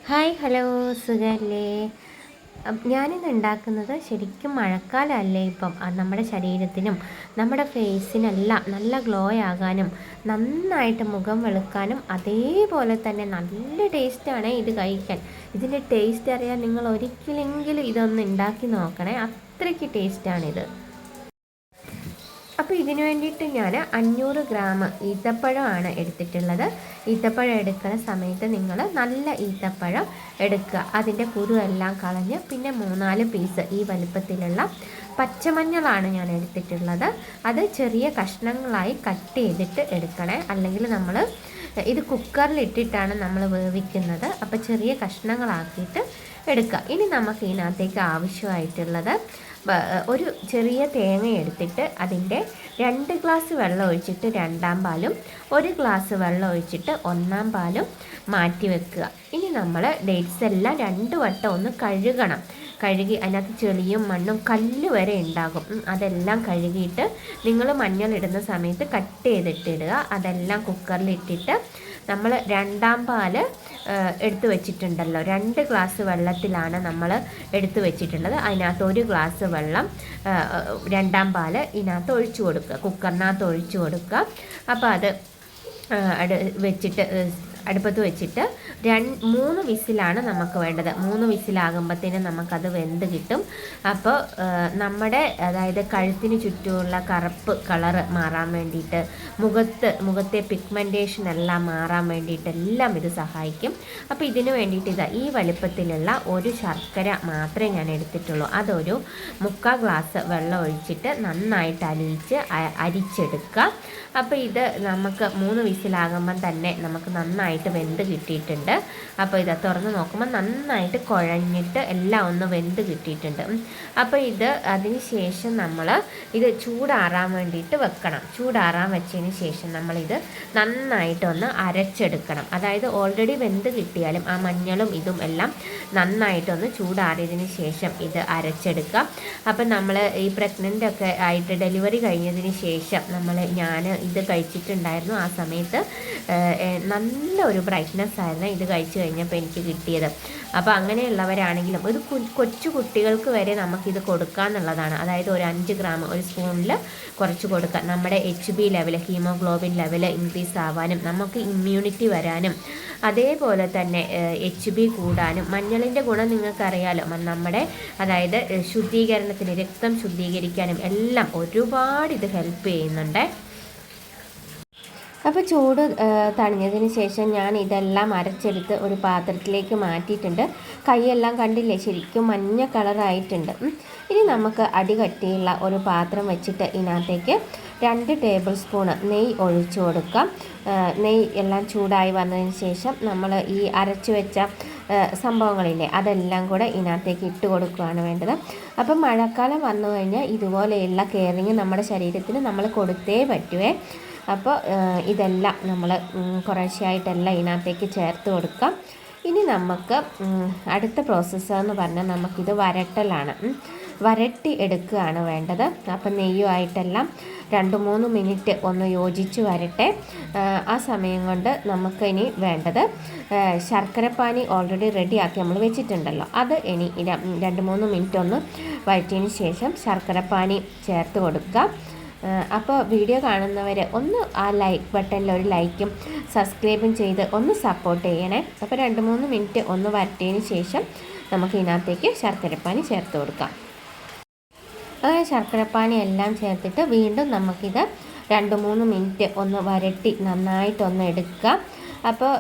Hi hello സുഖല്ലേ. ഞാനിന്ന് ഉണ്ടാക്കുന്നത് ശരിക്കും മഴക്കാലമല്ലേ ഇപ്പം. നമ്മുടെ ശരീരത്തിനും നമ്മുടെ ഫേസിനെല്ലാം നല്ല ഗ്ലോ ആകാനും നന്നായിട്ട് മുഖം വെളുക്കാനും അതേപോലെ തന്നെ നല്ല ടേസ്റ്റാണ് ഇത് കഴിക്കാൻ. ഇതിൻ്റെ ടേസ്റ്റ് അറിയാൻ നിങ്ങൾ ഒരിക്കലെങ്കിലും ഇതൊന്ന് ഉണ്ടാക്കി നോക്കണേ, അത്രയ്ക്ക് ടേസ്റ്റാണിത്. അപ്പോൾ ഇതിന് വേണ്ടിയിട്ട് ഞാൻ 500 ഗ്രാം ഈത്തപ്പഴമാണ് എടുത്തിട്ടുള്ളത്. ഈത്തപ്പഴം എടുക്കുന്ന സമയത്ത് നിങ്ങൾ നല്ല ഈത്തപ്പഴം എടുക്കുക, അതിൻ്റെ കുരു എല്ലാം കളഞ്ഞ്. പിന്നെ 3-4 പീസ് ഈ വലിപ്പത്തിലുള്ള പച്ചമഞ്ഞളാണ് ഞാൻ എടുത്തിട്ടുള്ളത്. അത് ചെറിയ കഷ്ണങ്ങളായി കട്ട് ചെയ്തിട്ട് എടുക്കണേ, അല്ലെങ്കിൽ നമ്മൾ ഇത് കുക്കറിലിട്ടിട്ടാണ് നമ്മൾ വേവിക്കുന്നത്. അപ്പോൾ ചെറിയ കഷ്ണങ്ങളാക്കിയിട്ട് എടുക്കുക. ഇനി നമുക്ക് ഇതിനകത്തേക്ക് ആവശ്യമായിട്ടുള്ളത് ഒരു ചെറിയ തേങ്ങ എടുത്തിട്ട് അതിൻ്റെ 2 ഗ്ലാസ് വെള്ളം ഒഴിച്ചിട്ട് 2-ാം പാലും 1 ഗ്ലാസ് വെള്ളം ഒഴിച്ചിട്ട് 1-ാം പാലും മാറ്റി വെക്കുക. ഇനി നമ്മൾ ഡേറ്റ്സ് എല്ലാം 2 വട്ടം ഒന്ന് കഴുകണം. കഴുകി അതിനകത്ത് ചെളിയും മണ്ണും കല്ല് വരെ ഉണ്ടാകും. അതെല്ലാം കഴുകിയിട്ട് നിങ്ങൾ മഞ്ഞളിടുന്ന സമയത്ത് കട്ട് ചെയ്തിട്ടിടുക. അതെല്ലാം കുക്കറിലിട്ടിട്ട് നമ്മൾ 2-ാം പാല് എടുത്തു വെച്ചിട്ടുണ്ടല്ലോ, 2 ഗ്ലാസ് വെള്ളത്തിലാണ് നമ്മൾ എടുത്തു വെച്ചിട്ടുള്ളത്. അതിനകത്ത് 1 ഗ്ലാസ് വെള്ളം 2-ാം പാല് ഇതിനകത്ത് ഒഴിച്ചു കൊടുക്കുക, കുക്കറിനകത്ത് ഒഴിച്ചു കൊടുക്കുക. അപ്പോൾ അത് വെച്ചിട്ട് അടുപ്പത്ത് വെച്ചിട്ട് 3 വിസിലാണ് നമുക്ക് വേണ്ടത്. 3 വിസിലാകുമ്പോഴത്തേനും നമുക്കത് വെന്ത് കിട്ടും. അപ്പോൾ നമ്മുടെ അതായത് കഴുത്തിന് ചുറ്റുമുള്ള കറുപ്പ് കളറ് മാറാൻ വേണ്ടിയിട്ട്, മുഖത്തെ പിഗ്മെൻറ്റേഷൻ എല്ലാം മാറാൻ വേണ്ടിയിട്ടെല്ലാം ഇത് സഹായിക്കും. അപ്പോൾ ഇതിന് വേണ്ടിയിട്ട് ഈ വലിപ്പത്തിലുള്ള ഒരു ശർക്കര മാത്രമേ ഞാൻ എടുത്തിട്ടുള്ളൂ. അതൊരു 3/4 ഗ്ലാസ് വെള്ളം ഒഴിച്ചിട്ട് നന്നായിട്ട് അരിച്ചെടുക്കുക. അപ്പോൾ ഇത് നമുക്ക് 3 വിസിലാകുമ്പം തന്നെ നമുക്ക് നന്നായിട്ട് വെന്ത് കിട്ടിയിട്ടുണ്ട്. അപ്പോൾ ഇത് തുറന്ന് നോക്കുമ്പോൾ നന്നായിട്ട് കുഴഞ്ഞിട്ട് എല്ലാം ഒന്ന് വെന്ത് കിട്ടിയിട്ടുണ്ട്. അപ്പോൾ അതിന് ശേഷം നമ്മൾ ഇത് ചൂടാറാൻ വേണ്ടിയിട്ട് വെക്കണം. ചൂടാറാൻ വെച്ചതിന് ശേഷം നമ്മളിത് നന്നായിട്ടൊന്ന് അരച്ചെടുക്കണം. അതായത് ഓൾറെഡി വെന്ത് കിട്ടിയാലും ആ മഞ്ഞളും ഇതും എല്ലാം നന്നായിട്ടൊന്ന് ചൂടാറിയതിന് ശേഷം ഇത് അരച്ചെടുക്കുക. അപ്പം നമ്മൾ ഈ പ്രഗ്നൻ്റ് ഒക്കെ ആയിട്ട് ഡെലിവറി കഴിഞ്ഞതിന് ശേഷം ഞാൻ ഇത് കഴിച്ചിട്ടുണ്ടായിരുന്നു. ആ സമയത്ത് നല്ലൊരു ബ്രൈറ്റ്നെസ് ആയിരുന്നു ഇത് കഴിച്ചു കഴിഞ്ഞപ്പോൾ എനിക്ക് കിട്ടിയത്. അപ്പോൾ അങ്ങനെയുള്ളവരാണെങ്കിലും ഒരു കൊച്ചു കുട്ടികൾക്ക് വരെ നമുക്കിത് കൊടുക്കാമെന്നുള്ളതാണ്. അതായത് ഒരു 5 ഗ്രാം ഒരു സ്പൂണിൽ കുറച്ച് കൊടുക്കാം. നമ്മുടെ HB level, haemoglobin level increase ആവാനും നമുക്ക് ഇമ്മ്യൂണിറ്റി വരാനും അതേപോലെ തന്നെ HB കൂടാനും. മഞ്ഞളിൻ്റെ ഗുണം നിങ്ങൾക്കറിയാലോ, നമ്മുടെ അതായത് ശുദ്ധീകരണത്തിന്, രക്തം ശുദ്ധീകരിക്കാനും എല്ലാം ഒരുപാട് ഇത് ഹെൽപ്പ് ചെയ്യുന്നുണ്ട്. അപ്പോൾ ചൂട് തണിഞ്ഞതിന് ശേഷം ഞാൻ ഇതെല്ലാം അരച്ചെടുത്ത് ഒരു പാത്രത്തിലേക്ക് മാറ്റിയിട്ടുണ്ട്. കൈയെല്ലാം കണ്ടില്ലേ, ശരിക്കും മഞ്ഞ കളറായിട്ടുണ്ട്. ഇനി നമുക്ക് അടികട്ടിയുള്ള ഒരു പാത്രം വെച്ചിട്ട് ഇതിനകത്തേക്ക് 2 ടേബിൾ സ്പൂണ് നെയ്യ് ഒഴിച്ചു കൊടുക്കാം. നെയ്യ് എല്ലാം ചൂടായി വന്നതിന് ശേഷം നമ്മൾ ഈ അരച്ചു വെച്ച സംഭവങ്ങളില്ലേ അതെല്ലാം കൂടെ ഇതിനകത്തേക്ക് ഇട്ട് കൊടുക്കുകയാണ് വേണ്ടത്. അപ്പം മഴക്കാലം വന്നു കഴിഞ്ഞാൽ ഇതുപോലെയുള്ള കെയറിങ് നമ്മുടെ ശരീരത്തിന് നമ്മൾ കൊടുത്തേ പറ്റുവേ. അപ്പോൾ ഇതെല്ലാം നമ്മൾ കുറേശ്ശെയായിട്ടെല്ലാം ഇതിനകത്തേക്ക് ചേർത്ത് കൊടുക്കാം. ഇനി നമുക്ക് അടുത്ത പ്രോസസ്സ് എന്ന് പറഞ്ഞാൽ നമുക്കിത് വരട്ടലാണ്. വരട്ടി എടുക്കുകയാണ് വേണ്ടത്. അപ്പം നെയ്യുമായിട്ടെല്ലാം 2-3 മിനിറ്റ് ഒന്ന് യോജിച്ച് വരട്ടെ. ആ സമയം കൊണ്ട് നമുക്ക് ഇനി വേണ്ടത് ശർക്കരപ്പാനി ഓൾറെഡി റെഡിയാക്കി നമ്മൾ വെച്ചിട്ടുണ്ടല്ലോ, അത് ഇനി 2-3 മിനിറ്റ് ഒന്ന് വഴറ്റിയതിന് ശേഷം ശർക്കരപ്പാനി ചേർത്ത് കൊടുക്കുക. അപ്പോൾ വീഡിയോ കാണുന്നവർ ഒന്ന് ആ ലൈക്ക് ബട്ടണിൽ ഒരു ലൈക്കും സബ്സ്ക്രൈബും ചെയ്ത് ഒന്ന് സപ്പോർട്ട് ചെയ്യണേ. അപ്പോൾ 2-3 മിനിറ്റ് ഒന്ന് വരട്ടിയതിന് ശേഷം നമുക്ക് ഇതിനകത്തേക്ക് ശർക്കരപ്പാനി ചേർത്ത് കൊടുക്കാം. അങ്ങനെ ശർക്കരപ്പാനി എല്ലാം ചേർത്തിട്ട് വീണ്ടും നമുക്കിത് 2-3 മിനിറ്റ് ഒന്ന് വരട്ടി നന്നായിട്ടൊന്ന് എടുക്കുക. അപ്പോൾ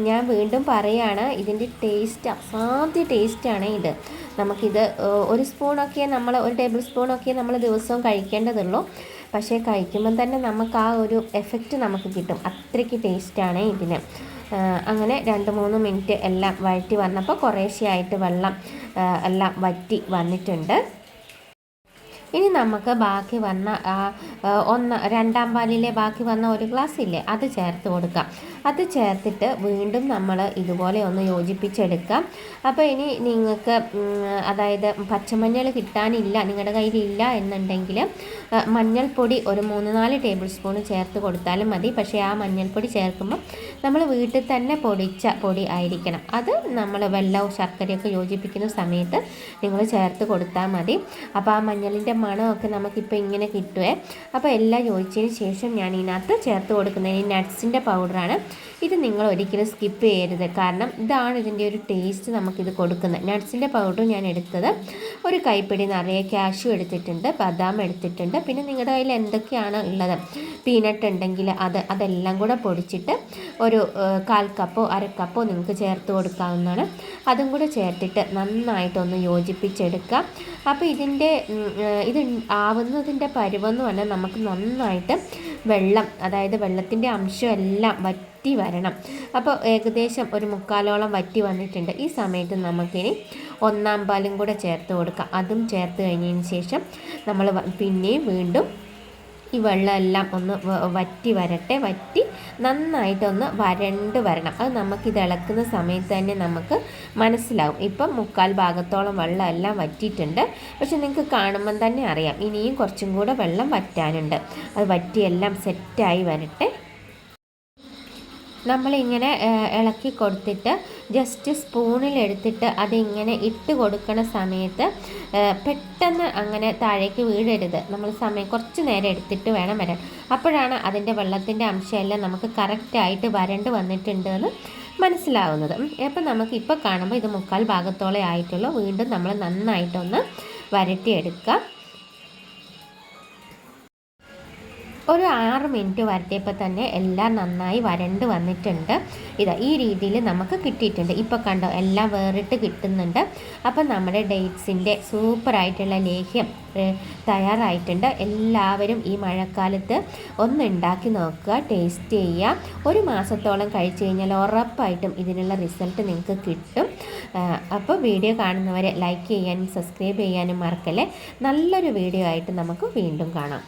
ഞാൻ വീണ്ടും പറയുകയാണ്, ഇതിൻ്റെ ടേസ്റ്റ് അസാധ്യ ടേസ്റ്റാണ് ഇത്. നമുക്കിത് ഒരു സ്പൂണൊക്കെ ഒരു ടേബിൾ സ്പൂണൊക്കെ നമ്മൾ ദിവസവും കഴിക്കേണ്ടതുള്ളൂ. പക്ഷേ കഴിക്കുമ്പം തന്നെ നമുക്ക് ആ ഒരു എഫക്റ്റ് നമുക്ക് കിട്ടും. അത്രയ്ക്ക് ടേസ്റ്റാണ് ഇതിന്. അങ്ങനെ 2-3 മിനിറ്റ് എല്ലാം വഴറ്റി വന്നപ്പോൾ കുറേശ്ശെയായിട്ട് വെള്ളം എല്ലാം വറ്റി വന്നിട്ടുണ്ട്. ഇനി നമുക്ക് ബാക്കി വന്ന 2-ാം പാലിലെ ബാക്കി വന്ന 1 ഗ്ലാസ് ഇല്ലേ അത് ചേർത്ത് കൊടുക്കാം. അത് ചേർത്തിട്ട് വീണ്ടും നമ്മൾ ഇതുപോലെ ഒന്ന് യോജിപ്പിച്ചെടുക്കാം. അപ്പോൾ ഇനി നിങ്ങൾക്ക് അതായത് പച്ചമഞ്ഞൾ കിട്ടാനില്ല, നിങ്ങളുടെ കയ്യിലില്ല എന്നുണ്ടെങ്കിൽ മഞ്ഞൾപ്പൊടി ഒരു 3-4 ടേബിൾ സ്പൂൺ ചേർത്ത് കൊടുത്താലും മതി. പക്ഷേ ആ മഞ്ഞൾപ്പൊടി ചേർക്കുമ്പോൾ നമ്മൾ വീട്ടിൽ തന്നെ പൊടിച്ച പൊടി ആയിരിക്കണം. അത് നമ്മൾ വെള്ളവും ശർക്കരയൊക്കെ യോജിപ്പിക്കുന്ന സമയത്ത് നിങ്ങൾ ചേർത്ത് കൊടുത്താൽ മതി. അപ്പോൾ ആ മഞ്ഞളിൻ്റെ മണമൊക്കെ നമുക്കിപ്പോൾ ഇങ്ങനെ കിട്ടുമേ. അപ്പോൾ എല്ലാം യോജിച്ചതിന് ശേഷം ഞാൻ ഇതിനകത്ത് ചേർത്ത് കൊടുക്കുന്നത് ഈ നട്ട്സിൻ്റെ പൗഡറാണ്. ഇത് നിങ്ങൾ ഒരിക്കലും സ്കിപ്പ് ചെയ്യരുത്, കാരണം ഇതാണ് ഇതിൻ്റെ ഒരു ടേസ്റ്റ് നമുക്കിത് കൊടുക്കുന്നത്. നട്ട്സിൻ്റെ പൗഡർ ഞാൻ എടുത്തത് ഒരു കൈപ്പിടി നിറയെ കാഷ്യൂ എടുത്തിട്ടുണ്ട്, ബദാം എടുത്തിട്ടുണ്ട്, പിന്നെ നിങ്ങളുടെ കയ്യിൽ എന്തൊക്കെയാണ് ഉള്ളത്, പീനട്ട് ഉണ്ടെങ്കിൽ അതെല്ലാം കൂടെ പൊടിച്ചിട്ട് ഒരു 1/4 കപ്പോ 1/2 കപ്പോ നിങ്ങൾക്ക് ചേർത്ത് കൊടുക്കാവുന്നതാണ്. അതും കൂടെ ചേർത്തിട്ട് നന്നായിട്ടൊന്ന് യോജിപ്പിച്ചെടുക്കാം. അപ്പോൾ ഇത് ആവുന്നതിൻ്റെ പരുവെന്ന് പറഞ്ഞാൽ നമുക്ക് നന്നായിട്ട് വെള്ളം, അതായത് വെള്ളത്തിൻ്റെ അംശം എല്ലാം വറ്റി വരണം. അപ്പോൾ ഏകദേശം ഒരു 3/4ഓളം വറ്റി വന്നിട്ടുണ്ട്. ഈ സമയത്ത് നമുക്കിനി 1/4 പാലും കൂടെ ചേർത്ത് കൊടുക്കാം. അതും ചേർത്ത് കഴിഞ്ഞതിന് ശേഷം നമ്മൾ പിന്നെയും വീണ്ടും ഈ വെള്ളമെല്ലാം ഒന്ന് വറ്റി വരട്ടെ. വറ്റി നന്നായിട്ടൊന്ന് വരണ്ട് വരണം. അത് നമുക്കിത് ഇളക്കുന്ന സമയത്ത് തന്നെ നമുക്ക് മനസ്സിലാവും. ഇപ്പം 3/4 ഭാഗത്തോളം വെള്ളം എല്ലാം വറ്റിയിട്ടുണ്ട്. പക്ഷെ നിങ്ങൾക്ക് കാണുമ്പം തന്നെ അറിയാം ഇനിയും കുറച്ചും കൂടെ വെള്ളം വറ്റാനുണ്ട്. അത് വറ്റിയെല്ലാം സെറ്റായി വരട്ടെ. നമ്മളിങ്ങനെ ഇളക്കി കൊടുത്തിട്ട് ജസ്റ്റ് സ്പൂണിലെടുത്തിട്ട് അതിങ്ങനെ ഇട്ട് കൊടുക്കുന്ന സമയത്ത് പെട്ടെന്ന് അങ്ങനെ താഴേക്ക് വീഴരുത്. നമ്മൾ കുറച്ച് നേരം എടുത്തിട്ട് വേണം വരാൻ. അപ്പോഴാണ് അതിൻ്റെ വെള്ളത്തിൻ്റെ അംശമെല്ലാം നമുക്ക് കറക്റ്റായിട്ട് വരണ്ട് വന്നിട്ടുണ്ട് എന്ന് മനസ്സിലാവുന്നത്. അപ്പം നമുക്കിപ്പോൾ കാണുമ്പോൾ ഇത് 3/4 ഭാഗത്തോളം ആയിട്ടുള്ളൂ. വീണ്ടും നമ്മൾ നന്നായിട്ടൊന്ന് വരട്ടിയെടുക്കുക. ഒരു 6 മിനിറ്റ് വരട്ടിയപ്പോൾ തന്നെ എല്ലാം നന്നായി വരണ്ട് വന്നിട്ടുണ്ട്. ഈ രീതിയിൽ നമുക്ക് കിട്ടിയിട്ടുണ്ട്. ഇപ്പോൾ കണ്ടോ, എല്ലാം വേറിട്ട് കിട്ടുന്നുണ്ട്. അപ്പം നമ്മുടെ ഡേറ്റ്സിൻ്റെ സൂപ്പറായിട്ടുള്ള ലേഹ്യം തയ്യാറായിട്ടുണ്ട്. എല്ലാവരും ഈ മഴക്കാലത്ത് ഒന്ന് ഉണ്ടാക്കി നോക്കുക, ടേസ്റ്റ് ചെയ്യുക. 1 മാസത്തോളം കഴിച്ചു കഴിഞ്ഞാൽ ഉറപ്പായിട്ടും ഇതിനുള്ള റിസൾട്ട് നിങ്ങൾക്ക് കിട്ടും. അപ്പോൾ വീഡിയോ കാണുന്നവരെ ലൈക്ക് ചെയ്യാനും സബ്സ്ക്രൈബ് ചെയ്യാനും മറക്കല്ലേ. നല്ലൊരു വീഡിയോ ആയിട്ട് നമുക്ക് വീണ്ടും കാണാം.